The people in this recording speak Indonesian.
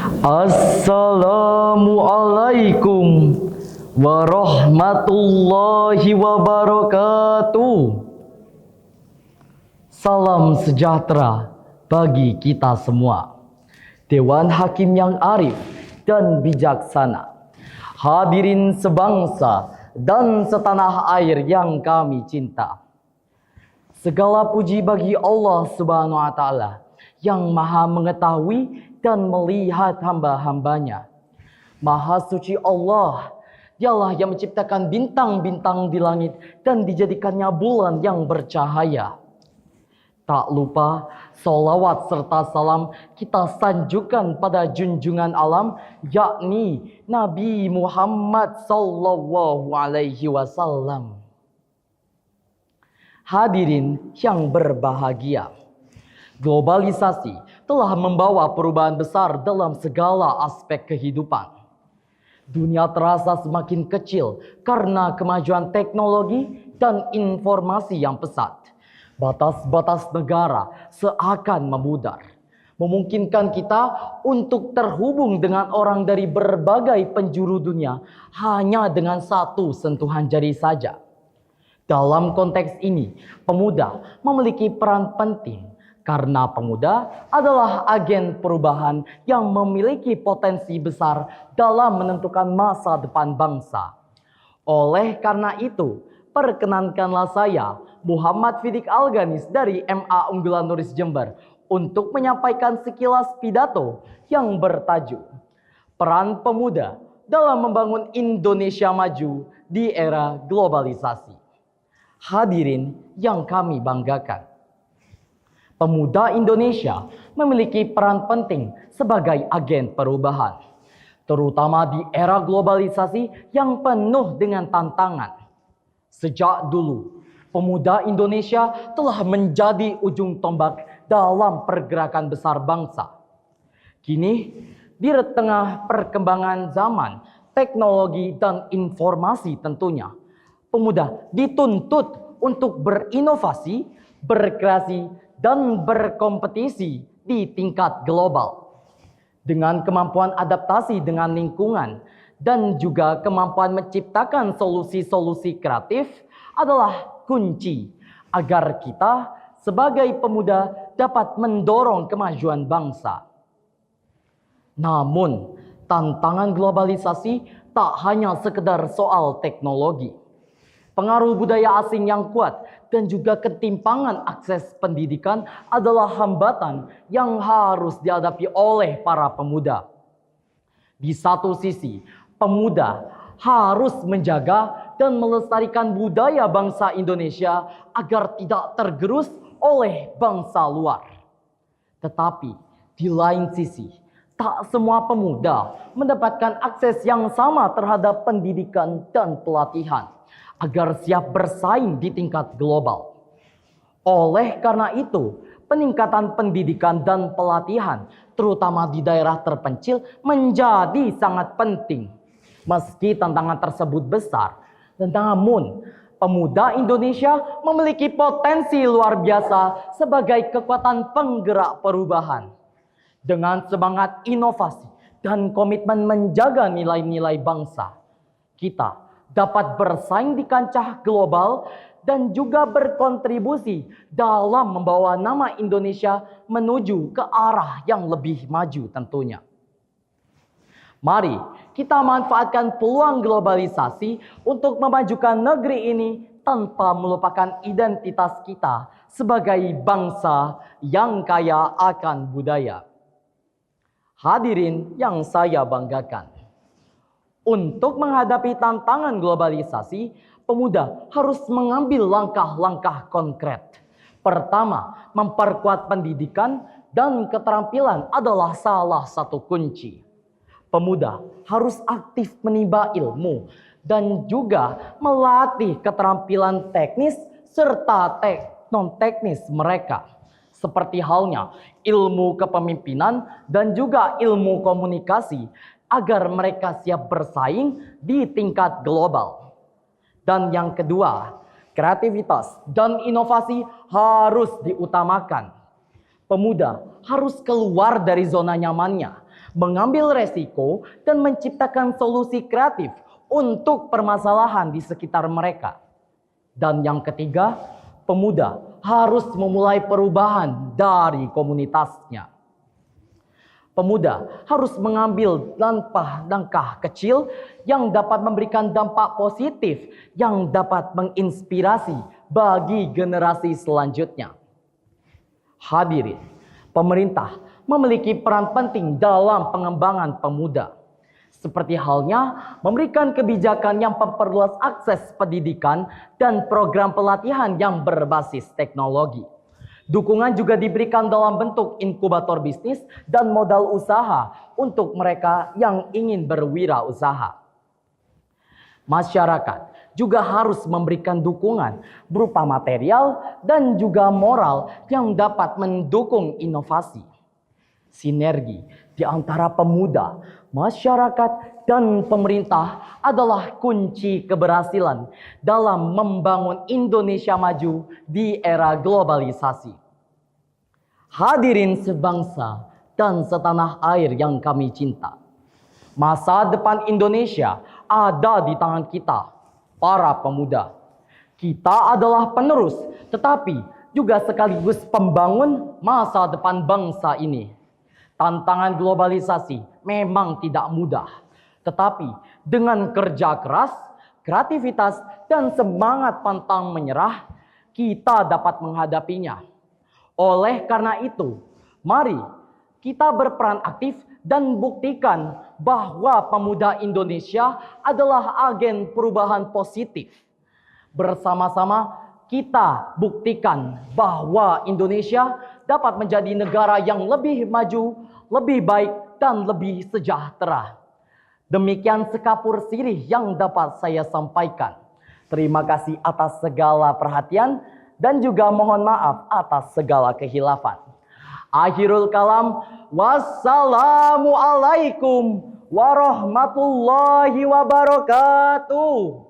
Assalamualaikum warahmatullahi wabarakatuh. Salam sejahtera bagi kita semua. Dewan Hakim yang arif dan bijaksana, hadirin sebangsa dan setanah air yang kami cinta. Segala puji bagi Allah Subhanahu wa Ta'ala yang Maha mengetahui dan melihat hamba-hambanya. Maha suci Allah, Dialah yang menciptakan bintang-bintang di langit dan dijadikannya bulan yang bercahaya. Tak lupa salawat serta salam kita sanjungkan pada junjungan alam, yakni Nabi Muhammad sallallahu alaihi wasallam. Hadirin yang berbahagia, globalisasi telah membawa perubahan besar dalam segala aspek kehidupan. Dunia terasa semakin kecil karena kemajuan teknologi dan informasi yang pesat. Batas-batas negara seakan memudar, memungkinkan kita untuk terhubung dengan orang dari berbagai penjuru dunia hanya dengan satu sentuhan jari saja. Dalam konteks ini, pemuda memiliki peran penting karena pemuda adalah agen perubahan yang memiliki potensi besar dalam menentukan masa depan bangsa. Oleh karena itu, perkenankanlah saya, Muhammad Fidik Alganis dari MA Unggulan Nuris Jember, untuk menyampaikan sekilas pidato yang bertajuk Peran Pemuda dalam Membangun Indonesia Maju di Era Globalisasi. Hadirin yang kami banggakan, pemuda Indonesia memiliki peran penting sebagai agen perubahan, terutama di era globalisasi yang penuh dengan tantangan. Sejak dulu, pemuda Indonesia telah menjadi ujung tombak dalam pergerakan besar bangsa. Kini, di tengah perkembangan zaman, teknologi dan informasi tentunya, pemuda dituntut untuk berinovasi, berkreasi, dan berkompetisi di tingkat global. Dengan kemampuan adaptasi dengan lingkungan dan juga kemampuan menciptakan solusi-solusi kreatif adalah kunci agar kita sebagai pemuda dapat mendorong kemajuan bangsa. Namun, tantangan globalisasi tak hanya sekedar soal teknologi. Pengaruh budaya asing yang kuat dan juga ketimpangan akses pendidikan adalah hambatan yang harus dihadapi oleh para pemuda. Di satu sisi, pemuda harus menjaga dan melestarikan budaya bangsa Indonesia agar tidak tergerus oleh bangsa luar. Tetapi di lain sisi, tak semua pemuda mendapatkan akses yang sama terhadap pendidikan dan pelatihan agar siap bersaing di tingkat global. Oleh karena itu, peningkatan pendidikan dan pelatihan, terutama di daerah terpencil, menjadi sangat penting. Meski tantangan tersebut besar, namun pemuda Indonesia memiliki potensi luar biasa sebagai kekuatan penggerak perubahan. Dengan semangat inovasi dan komitmen menjaga nilai-nilai bangsa, kita dapat bersaing di kancah global dan juga berkontribusi dalam membawa nama Indonesia menuju ke arah yang lebih maju tentunya. Mari kita manfaatkan peluang globalisasi untuk memajukan negeri ini tanpa melupakan identitas kita sebagai bangsa yang kaya akan budaya. Hadirin yang saya banggakan, untuk menghadapi tantangan globalisasi, pemuda harus mengambil langkah-langkah konkret. Pertama, memperkuat pendidikan dan keterampilan adalah salah satu kunci. Pemuda harus aktif menimba ilmu dan juga melatih keterampilan teknis serta non-teknis mereka. Seperti halnya ilmu kepemimpinan dan juga ilmu komunikasi, agar mereka siap bersaing di tingkat global. Dan yang kedua, kreativitas dan inovasi harus diutamakan. Pemuda harus keluar dari zona nyamannya, mengambil resiko, dan menciptakan solusi kreatif untuk permasalahan di sekitar mereka. Dan yang ketiga, pemuda harus memulai perubahan dari komunitasnya. Pemuda harus mengambil langkah kecil yang dapat memberikan dampak positif yang dapat menginspirasi bagi generasi selanjutnya. Hadirin, pemerintah memiliki peran penting dalam pengembangan pemuda. Seperti halnya memberikan kebijakan yang memperluas akses pendidikan dan program pelatihan yang berbasis teknologi. Dukungan juga diberikan dalam bentuk inkubator bisnis dan modal usaha untuk mereka yang ingin berwirausaha. Masyarakat juga harus memberikan dukungan berupa material dan juga moral yang dapat mendukung inovasi. Sinergi di antara pemuda, masyarakat, dan pemerintah adalah kunci keberhasilan dalam membangun Indonesia maju di era globalisasi. Hadirin sebangsa dan setanah air yang kami cinta, masa depan Indonesia ada di tangan kita, para pemuda. Kita adalah penerus, tetapi juga sekaligus pembangun masa depan bangsa ini. Tantangan globalisasi memang tidak mudah, tetapi dengan kerja keras, kreativitas, dan semangat pantang menyerah, kita dapat menghadapinya. Oleh karena itu, mari kita berperan aktif dan buktikan bahwa pemuda Indonesia adalah agen perubahan positif. Bersama-sama kita buktikan bahwa Indonesia dapat menjadi negara yang lebih maju, lebih baik, dan lebih sejahtera. Demikian sekapur sirih yang dapat saya sampaikan. Terima kasih atas segala perhatian dan juga mohon maaf atas segala kehilafan. Akhirul kalam, wassalamualaikum warahmatullahi wabarakatuh.